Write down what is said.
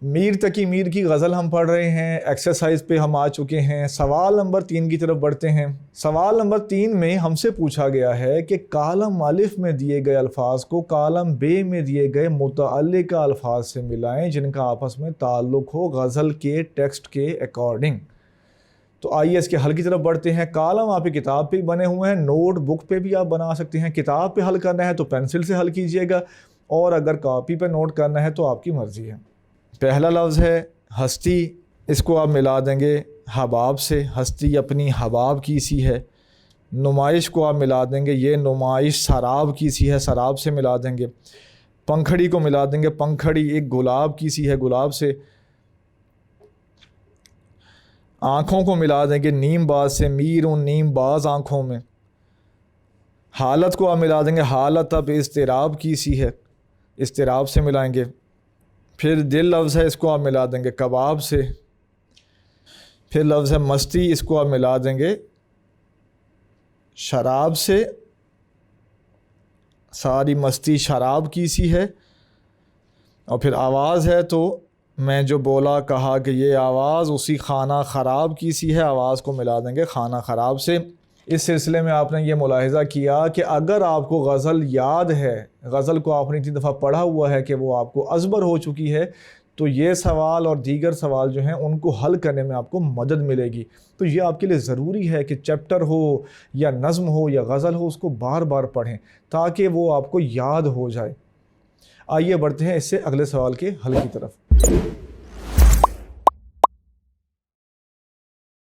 میر تقی میر کی غزل ہم پڑھ رہے ہیں، ایکسرسائز پہ ہم آ چکے ہیں۔ سوال نمبر 3 کی طرف بڑھتے ہیں۔ سوال نمبر 3 میں ہم سے پوچھا گیا ہے کہ کالم الف میں دیے گئے الفاظ کو کالم ب میں دیے گئے متعلقہ الفاظ سے ملائیں جن کا آپس میں تعلق ہو غزل کے ٹیکسٹ کے اکارڈنگ۔ تو آئیے اس کے حل کی طرف بڑھتے ہیں۔ کالم آپ کی کتاب پہ بنے ہوئے ہیں، نوٹ بک پہ بھی آپ بنا سکتے ہیں۔ کتاب پہ حل کرنا ہے تو پینسل سے حل کیجئے گا، اور اگر کاپی پہ نوٹ کرنا ہے تو آپ کی مرضی ہے۔ پہلا لفظ ہے ہستی، اس کو آپ ملا دیں گے حباب سے، ہستی اپنی حباب کی سی ہے۔ نمائش کو آپ ملا دیں گے، یہ نمائش سراب کی سی ہے، سراب سے ملا دیں گے۔ پنکھڑی کو ملا دیں گے، پنکھڑی ایک گلاب کی سی ہے، گلاب سے۔ آنکھوں کو ملا دیں گے نیم باز سے، میر و نیم باز آنکھوں میں۔ حالت کو آپ ملا دیں گے، حالت اب اضطراب کی سی ہے، اضطراب سے ملائیں گے۔ پھر دل لفظ ہے، اس کو آپ ملا دیں گے کباب سے۔ پھر لفظ ہے مستی، اس کو آپ ملا دیں گے شراب سے، ساری مستی شراب کی سی ہے۔ اور پھر آواز ہے تو میں جو بولا کہا کہ یہ آواز اسی خانہ خراب کی سی ہے، آواز کو ملا دیں گے خانہ خراب سے۔ اس سلسلے میں آپ نے یہ ملاحظہ کیا کہ اگر آپ کو غزل یاد ہے، غزل کو آپ نے اتنی دفعہ پڑھا ہوا ہے کہ وہ آپ کو ازبر ہو چکی ہے، تو یہ سوال اور دیگر سوال جو ہیں ان کو حل کرنے میں آپ کو مدد ملے گی۔ تو یہ آپ کے لیے ضروری ہے کہ چیپٹر ہو یا نظم ہو یا غزل ہو، اس کو بار بار پڑھیں تاکہ وہ آپ کو یاد ہو جائے۔ آئیے بڑھتے ہیں اس سے اگلے سوال کے حل کی طرف۔